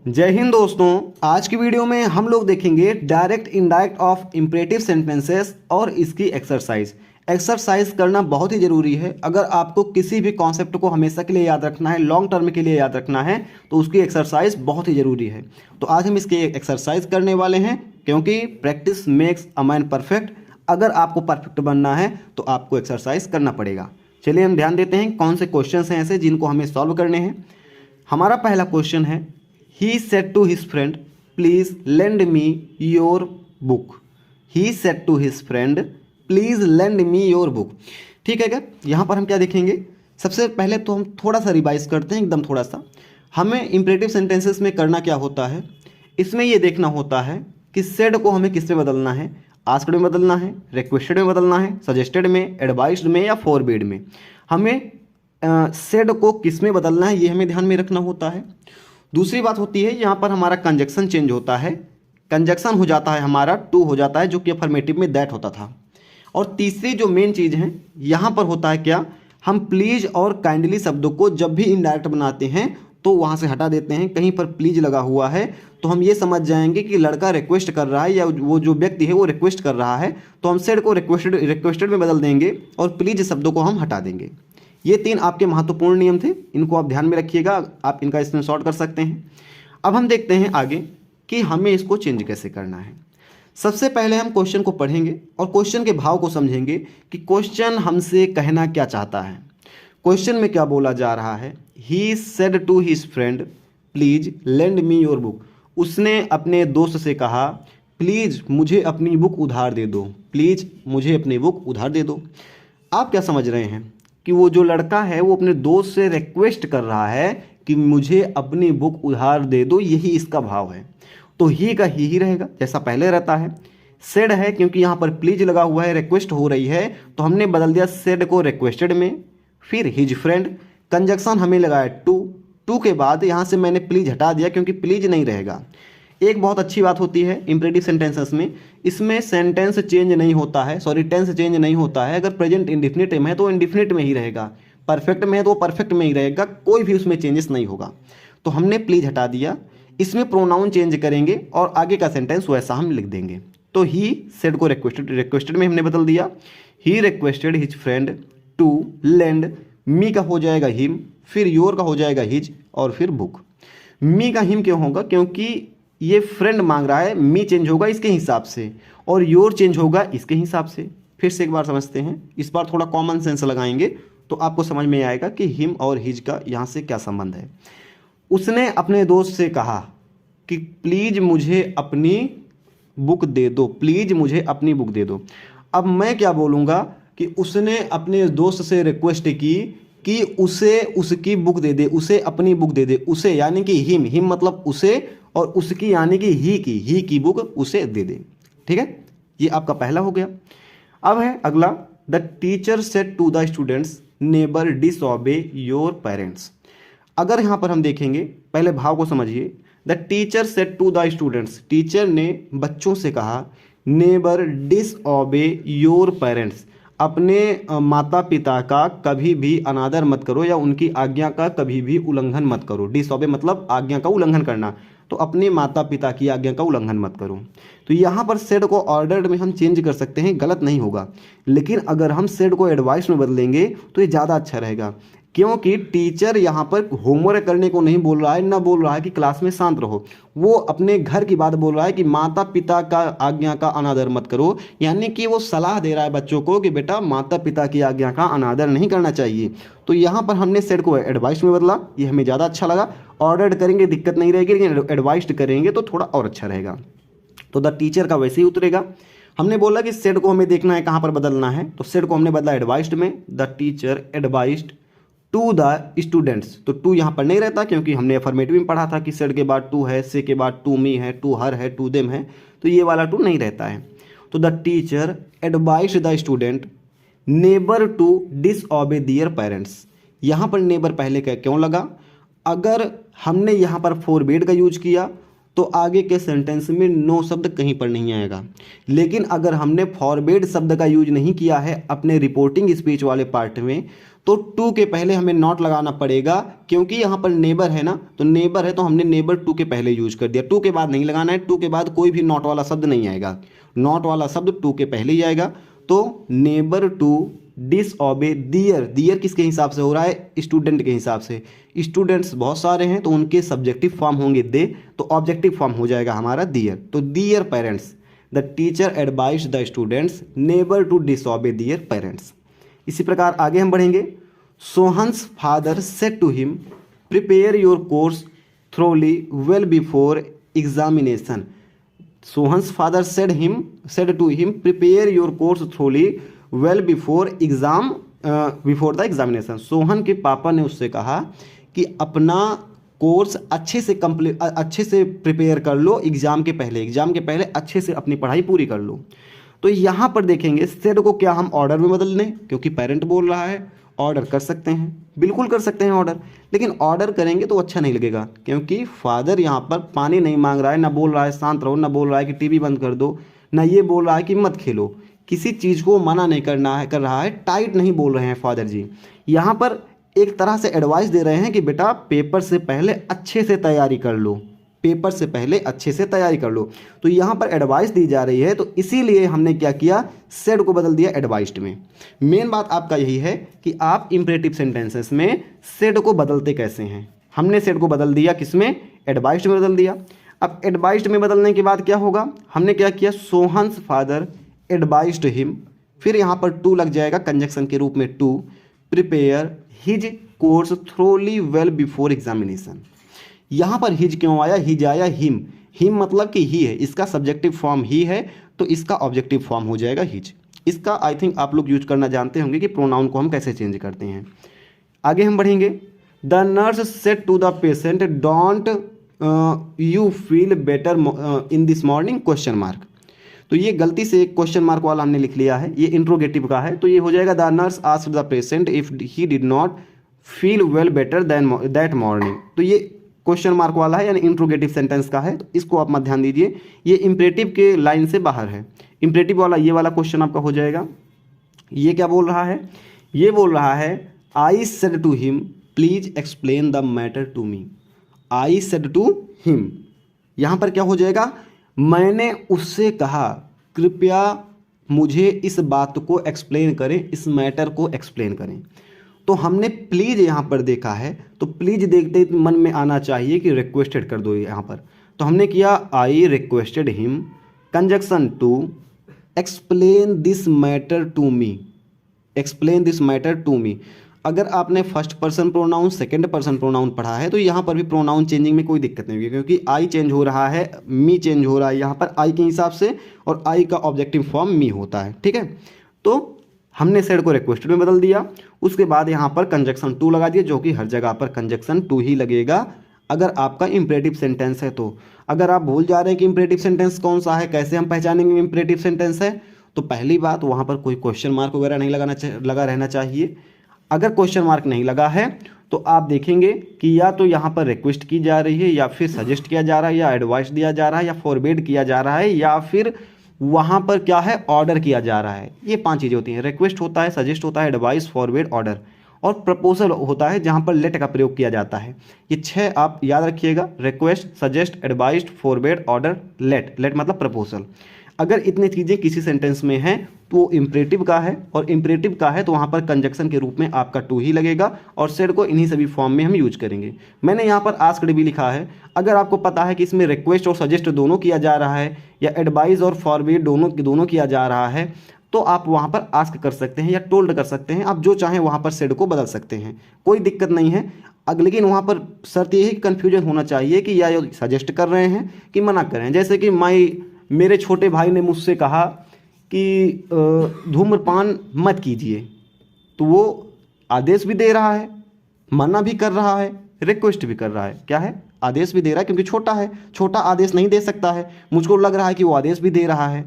जय हिंद दोस्तों। आज की वीडियो में हम लोग देखेंगे direct indirect of imperative sentences और इसकी एक्सरसाइज करना बहुत ही ज़रूरी है। अगर आपको किसी भी कॉन्सेप्ट को हमेशा के लिए याद रखना है, लॉन्ग टर्म के लिए याद रखना है, तो उसकी एक्सरसाइज बहुत ही ज़रूरी है। तो आज हम इसकी एक्सरसाइज करने वाले हैं, क्योंकि practice makes a man perfect. अगर आपको परफेक्ट बनना है तो आपको एक्सरसाइज करना पड़ेगा। चलिए हम ध्यान देते हैं कौन से क्वेश्चन हैं ऐसे जिनको हमें सॉल्व करने हैं। हमारा पहला क्वेश्चन है, He said to his friend, please lend me your book. He said to his friend, please lend me your book. ठीक है क्या? यहाँ पर हम क्या देखेंगे, सबसे पहले तो हम थोड़ा सा रिवाइज करते हैं, एकदम थोड़ा सा। हमें इंपरेटिव सेंटेंसेस में करना क्या होता है, इसमें ये देखना होता है कि सेड को हमें किस में बदलना है। आस्क्ड में बदलना है, रिक्वेस्टेड में बदलना है, सजेस्टेड में, एडवाइस्ड में या फॉरबिड में। हमें सेड को किस में बदलना है ये हमें ध्यान में रखना होता है। दूसरी बात होती है, यहाँ पर हमारा कंजक्शन चेंज होता है। कंजक्शन हो जाता है हमारा टू हो जाता है, जो कि अफर्मेटिव में दैट होता था। और तीसरी जो मेन चीज़ है यहाँ पर होता है क्या, हम प्लीज और काइंडली शब्दों को जब भी इनडायरेक्ट बनाते हैं तो वहाँ से हटा देते हैं। कहीं पर प्लीज लगा हुआ है तो हम ये समझ जाएंगे कि लड़का रिक्वेस्ट कर रहा है या वो जो व्यक्ति है वो रिक्वेस्ट कर रहा है, तो हम सेड को रिक्वेस्टेड में बदल देंगे और प्लीज शब्दों को हम हटा देंगे। ये तीन आपके महत्वपूर्ण नियम थे, इनको आप ध्यान में रखिएगा, आप इनका स्क्रीनशॉट कर सकते हैं। अब हम देखते हैं आगे कि हमें इसको चेंज कैसे करना है। सबसे पहले हम क्वेश्चन को पढ़ेंगे और क्वेश्चन के भाव को समझेंगे कि क्वेश्चन हमसे कहना क्या चाहता है। क्वेश्चन में क्या बोला जा रहा है, he said to his friend please lend me your book. उसने अपने दोस्त से कहा, प्लीज़ मुझे अपनी बुक उधार दे दो, प्लीज़ मुझे अपनी बुक उधार दे दो। आप क्या समझ रहे हैं कि वो जो लड़का है वो अपने दोस्त से रिक्वेस्ट कर रहा है कि मुझे अपनी बुक उधार दे दो, यही इसका भाव है। तो ही का ही रहेगा जैसा पहले रहता है। सेड है क्योंकि यहाँ पर प्लीज लगा हुआ है, रिक्वेस्ट हो रही है, तो हमने बदल दिया सेड को रिक्वेस्टेड में। फिर हिज फ्रेंड, कंजक्शन हमें लगाया टू के बाद यहाँ से मैंने प्लीज हटा दिया क्योंकि प्लीज नहीं रहेगा। एक बहुत अच्छी बात होती है इंपरेटिव सेंटेंसेस में, इसमें सेंटेंस चेंज नहीं होता है, टेंस चेंज नहीं होता है। अगर प्रेजेंट इंडिफिनिट में है तो इंडिफिनिट में ही रहेगा, परफेक्ट में है तो परफेक्ट में ही रहेगा, कोई भी उसमें चेंजेस नहीं होगा। तो हमने प्लीज हटा दिया, इसमें प्रोनाउन चेंज करेंगे और आगे का सेंटेंस वैसा हम लिख देंगे। तो ही सेड को रिक्वेस्टेड में हमने बदल दिया। He requested his friend to lend me का हो जाएगा हिम, फिर योर का हो जाएगा हिज और फिर बुक। मी का हिम क्यों होगा, क्योंकि ये फ्रेंड मांग रहा है, मी चेंज होगा इसके हिसाब से और योर चेंज होगा इसके हिसाब से। फिर से एक बार समझते हैं, इस बार थोड़ा कॉमन सेंस लगाएंगे तो आपको समझ में आएगा कि हिम और हिज का यहाँ से क्या संबंध है। उसने अपने दोस्त से कहा कि प्लीज मुझे अपनी बुक दे दो, प्लीज मुझे अपनी बुक दे दो। अब मैं क्या बोलूँगा कि उसने अपने दोस्त से रिक्वेस्ट की कि उसे उसकी बुक दे दे, उसे अपनी बुक दे दे। उसे यानी कि हिम मतलब उसे, और उसकी यानी कि ही की बुक उसे दे दे। ठीक है, ये आपका पहला हो गया। अब है अगला, the teacher said to the students neither disobey your parents. अगर यहाँ पर हम देखेंगे, पहले भाव को समझिए। The teacher said to the students, teacher ने बच्चों से कहा, नेबर डिसओबे योर पेरेंट्स, अपने माता पिता का कभी भी अनादर मत करो या उनकी आज्ञा का कभी भी उल्लंघन मत करो। डिसओबे मतलब आज्ञा का उल्लंघन करना, तो अपने माता पिता की आज्ञा का उल्लंघन मत करो। तो यहाँ पर सेड को ऑर्डर्ड में हम चेंज कर सकते हैं, गलत नहीं होगा। लेकिन अगर हम सेड को एडवाइस में बदलेंगे तो ये ज़्यादा अच्छा रहेगा, क्योंकि टीचर यहाँ पर होमवर्क करने को नहीं बोल रहा है, ना बोल रहा है कि क्लास में शांत रहो। वो अपने घर की बात बोल रहा है कि माता पिता का आज्ञा का अनादर मत करो, यानी कि वो सलाह दे रहा है बच्चों को कि बेटा माता पिता की आज्ञा का अनादर नहीं करना चाहिए। तो यहाँ पर हमने सेड को एडवाइस में बदला, ये हमें ज़्यादा अच्छा लगा। ऑर्डर्ड करेंगे दिक्कत नहीं रहेगी, लेकिन एडवाइस्ड करेंगे तो थोड़ा और अच्छा रहेगा। तो द टीचर का वैसे ही उतरेगा। हमने बोला कि सेड को हमें देखना है कहाँ पर बदलना है, तो सेड को हमने बदला एडवाइस्ड में। The teacher advised to the students, तो टू यहाँ पर नहीं रहता क्योंकि हमने अफर्मेटिव में पढ़ा था कि सेड के बाद टू है, से के बाद टू मी है, टू हर है, टू देम है, तो ये वाला टू नहीं रहता है। तो the teacher advised the student neither to disobey their parents. यहाँ पर नेबर पहले का क्यों लगा, अगर हमने यहाँ पर फॉरबिड का यूज किया तो आगे के सेंटेंस में नो शब्द कहीं पर नहीं आएगा। लेकिन अगर हमने फॉरबिड शब्द का यूज नहीं किया है अपने रिपोर्टिंग स्पीच वाले पार्ट में, तो टू के पहले हमें नॉट लगाना पड़ेगा, क्योंकि यहाँ पर नेबर है ना, तो नेबर है तो हमने नेबर टू के पहले यूज कर दिया। टू के बाद नहीं लगाना है, टू के बाद कोई भी नॉट वाला शब्द नहीं आएगा, नॉट वाला शब्द टू के पहले ही आएगा। तो नेबर टू डिसओबे दियर, दियर किसके हिसाब से हो रहा है, स्टूडेंट के हिसाब से। स्टूडेंट्स बहुत सारे हैं तो उनके सब्जेक्टिव फॉर्म होंगे दे, तो ऑब्जेक्टिव फॉर्म हो जाएगा हमारा दियर। तो their parents, the teacher advise the students neither to disobey their parents. इसी प्रकार आगे हम बढ़ेंगे। Sohan's father said to him prepare your course thoroughly well before examination. Sohan's father said to him prepare your course thoroughly well before the examination. Sohan के पापा ने उससे कहा कि अपना कोर्स अच्छे से प्रिपेयर कर लो एग्जाम के पहले अच्छे से अपनी पढ़ाई पूरी कर लो। तो यहाँ पर देखेंगे सेड को क्या हम ऑर्डर में बदल दें, क्योंकि पेरेंट बोल रहा है, ऑर्डर कर सकते हैं, बिल्कुल कर सकते हैं ऑर्डर, लेकिन ऑर्डर करेंगे तो अच्छा नहीं लगेगा, क्योंकि फादर यहाँ पर पानी नहीं मांग रहा है, ना बोल रहा है शांत रहो, ना बोल रहा है कि टीवी बंद कर दो, ना ये बोल रहा है कि मत खेलो, किसी चीज़ को मना नहीं कर रहा है, टाइट नहीं बोल रहे हैं फादर जी। यहाँ पर एक तरह से एडवाइस दे रहे हैं कि बेटा पेपर से पहले अच्छे से तैयारी कर लो, पेपर से पहले अच्छे से तैयारी कर लो। तो यहाँ पर एडवाइस दी जा रही है, तो इसीलिए हमने क्या किया, सेड को बदल दिया एडवाइस्ड में। मेन बात आपका यही है कि आप इंपरेटिव सेंटेंसेस में सेड को बदलते कैसे हैं। हमने सेड को बदल दिया किसमें, एडवाइस्ड में बदल दिया। अब एडवाइस्ड में बदलने के बाद क्या होगा, हमने क्या किया, सोहन्स फादर एडवाइज्ड हिम, फिर यहाँ पर टू लग जाएगा कंजक्शन के रूप में, to prepare his course thoroughly well before examination. यहाँ पर हिज क्यों आया, हिज आया हिम, हिम मतलब कि ही है, इसका सब्जेक्टिव फॉर्म ही है, तो इसका ऑब्जेक्टिव फॉर्म हो जाएगा हिज। इसका आई थिंक आप लोग यूज करना जानते होंगे कि प्रोनाउन को हम कैसे चेंज करते हैं। आगे हम बढ़ेंगे। The nurse said to the patient don't you feel better in this morning question mark. तो ये गलती से एक क्वेश्चन मार्क वाला हमने लिख लिया है, ये इंट्रोगेटिव का है, तो ये हो जाएगा the nurse asked the patient if he did not feel well better than that morning. तो ये क्वेश्चन मार्क वाला है, यानी इंट्रोगेटिव सेंटेंस का है, तो इसको आप मत ध्यान दीजिए, ये इंपरेटिव के लाइन से बाहर है। इंपरेटिव वाला ये वाला क्वेश्चन आपका हो जाएगा। ये क्या बोल रहा है, ये बोल रहा है I said to him please explain the matter to me. I said to him, यहाँ पर क्या हो जाएगा, मैंने उससे कहा कृपया मुझे इस बात को एक्सप्लेन करें, इस मैटर को एक्सप्लेन करें। तो हमने प्लीज़ यहाँ पर देखा है, तो प्लीज़ देखते ही मन में आना चाहिए कि रिक्वेस्टेड कर दो यहाँ पर। तो हमने किया I requested him conjunction to explain this matter to me, explain this matter to me. अगर आपने first person pronoun second person pronoun पढ़ा है तो यहाँ पर भी प्रोनाउन चेंजिंग में कोई दिक्कत नहीं होगी, क्योंकि आई चेंज हो रहा है, मी चेंज हो रहा है यहाँ पर आई के हिसाब से, और आई का ऑब्जेक्टिव फॉर्म मी होता है, ठीक है। तो हमने सेड को रिक्वेस्टेड में बदल दिया, उसके बाद यहाँ पर कंजक्शन टू लगा दिया, जो कि हर जगह पर कंजक्शन टू ही लगेगा अगर आपका इंपरेटिव सेंटेंस है। तो अगर आप भूल जा रहे हैं कि इंपरेटिव सेंटेंस कौन सा है, कैसे हम पहचानेंगे इंपरेटिव सेंटेंस है, तो पहली बात वहाँ पर कोई क्वेश्चन मार्क वगैरह नहीं लगा रहना चाहिए। अगर क्वेश्चन मार्क नहीं लगा है तो आप देखेंगे कि या तो यहाँ पर रिक्वेस्ट की जा रही है, या फिर सजेस्ट किया जा रहा है, या एडवाइस दिया जा रहा है, या फॉरवर्ड किया जा रहा है, या फिर वहाँ पर क्या है, ऑर्डर किया जा रहा है। ये 5 चीज़ें होती हैं, रिक्वेस्ट होता है, सजेस्ट होता है, एडवाइस, फॉरवर्ड, ऑर्डर, और प्रपोजल होता है जहाँ पर लेट का प्रयोग किया जाता है। ये 6 आप याद रखिएगा, request, suggest, advise, forward, order, let. Let मतलब प्रपोजल। अगर इतनी चीज़ें किसी सेंटेंस में हैं तो वो इंपरेटिव का है, और इंपरेटिव का है तो वहाँ पर कंजक्शन के रूप में आपका टू ही लगेगा, और सेड को इन्हीं सभी फॉर्म में हम यूज करेंगे। मैंने यहाँ पर आस्क्ड भी लिखा है। अगर आपको पता है कि इसमें रिक्वेस्ट और सजेस्ट दोनों किया जा रहा है, या एडवाइस और फॉरवर्ड दोनों किया जा रहा है, तो आप वहाँ पर आस्क कर सकते हैं या टोल्ड कर सकते हैं, आप जो चाहें वहाँ पर सेड को बदल सकते हैं, कोई दिक्कत नहीं है। लेकिन वहाँ पर शर्त यही कन्फ्यूजन होना चाहिए कि या सजेस्ट कर रहे हैं कि मना कर रहे हैं। जैसे कि मेरे छोटे भाई ने मुझसे कहा कि धूम्रपान मत कीजिए, तो वो आदेश भी दे रहा है, मना भी कर रहा है, रिक्वेस्ट भी कर रहा है। क्या है, आदेश भी दे रहा है, क्योंकि छोटा है, छोटा आदेश नहीं दे सकता है। मुझको लग रहा है कि वो आदेश भी दे रहा है,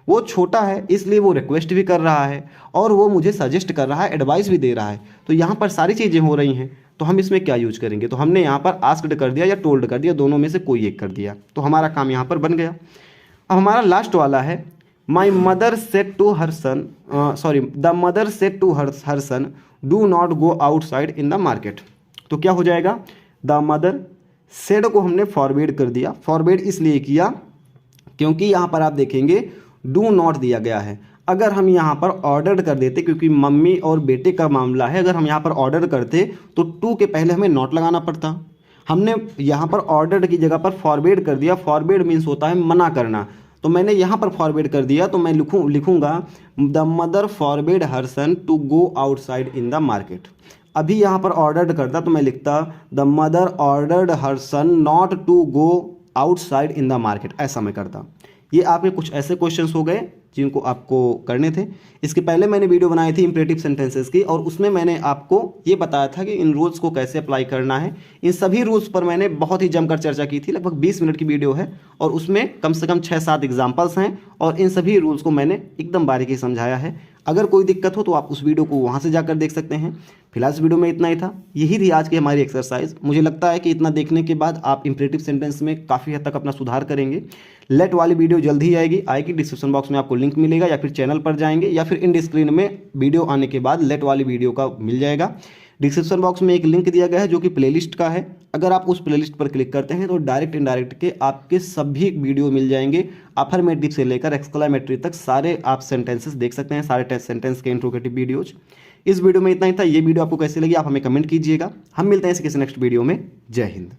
वो छोटा है इसलिए वो रिक्वेस्ट भी कर रहा है, और वो मुझे सजेस्ट कर रहा है, एडवाइस भी दे रहा है। तो यहाँ पर सारी चीज़ें हो रही हैं, तो हम इसमें क्या यूज करेंगे, तो हमने यहाँ पर आस्क्ड कर दिया या टोल्ड कर दिया, दोनों में से कोई एक कर दिया, तो हमारा काम यहाँ पर बन गया। अब हमारा लास्ट वाला है, the mother said to her son do not go outside in the market. तो क्या हो जाएगा, द मदर सेड को हमने फॉरवर्ड कर दिया। फॉरवर्ड इसलिए किया क्योंकि यहाँ पर आप देखेंगे डू नॉट दिया गया है। अगर हम यहाँ पर ऑर्डर कर देते, क्योंकि मम्मी और बेटे का मामला है, अगर हम यहाँ पर ऑर्डर करते तो टू के पहले हमें नॉट लगाना पड़ता। हमने यहाँ पर ऑर्डर की जगह पर फॉरवर्ड कर दिया। फॉरवर्ड मीन्स होता है मना करना, तो मैंने यहाँ पर फॉरवर्ड कर दिया, तो मैं लिखूँगा the mother forward her son to go outside in the market. अभी यहाँ पर ऑर्डर्ड करता तो मैं लिखता the mother ordered her son not to go outside in the market, ऐसा मैं करता। ये आपके कुछ ऐसे क्वेश्चंस हो गए जिनको आपको करने थे। इसके पहले मैंने वीडियो बनाई थी इंपरेटिव सेंटेंसेस की, और उसमें मैंने आपको ये बताया था कि इन रूल्स को कैसे अप्लाई करना है। इन सभी रूल्स पर मैंने बहुत ही जमकर चर्चा की थी। लगभग 20 मिनट की वीडियो है और उसमें कम से कम 6-7 एग्जाम्पल्स हैं और इन सभी रूल्स को मैंने एकदम बारीकी समझाया है। अगर कोई दिक्कत हो तो आप उस वीडियो को वहाँ से जाकर देख सकते हैं। फिलहाल इस वीडियो में इतना ही था। यही थी आज की हमारी एक्सरसाइज। मुझे लगता है कि इतना देखने के बाद आप इंपरेटिव सेंटेंस में काफ़ी हद तक अपना सुधार करेंगे। लेट वाली वीडियो जल्द ही आएगी। डिस्क्रिप्शन बॉक्स में आपको लिंक मिलेगा, या फिर चैनल पर जाएंगे या फिर इन स्क्रीन में वीडियो आने के बाद लेट वाली वीडियो का मिल जाएगा। डिस्क्रिप्शन बॉक्स में एक लिंक दिया गया है जो कि प्लेलिस्ट का है। अगर आप उस प्लेलिस्ट पर क्लिक करते हैं तो डायरेक्ट इनडायरेक्ट के आपके सभी वीडियो मिल जाएंगे। अफर्मेटिव से लेकर एक्सक्लेमेटरी तक सारे आप सेंटेंसेस देख सकते हैं, सारे टेस्ट सेंटेंस के इंट्रोगेटिव वीडियोज। इस वीडियो में इतना ही था। ये वीडियो आपको कैसी लगी आप हमें कमेंट कीजिएगा। हम मिलते हैं किसी नेक्स्ट वीडियो में। जय हिंद।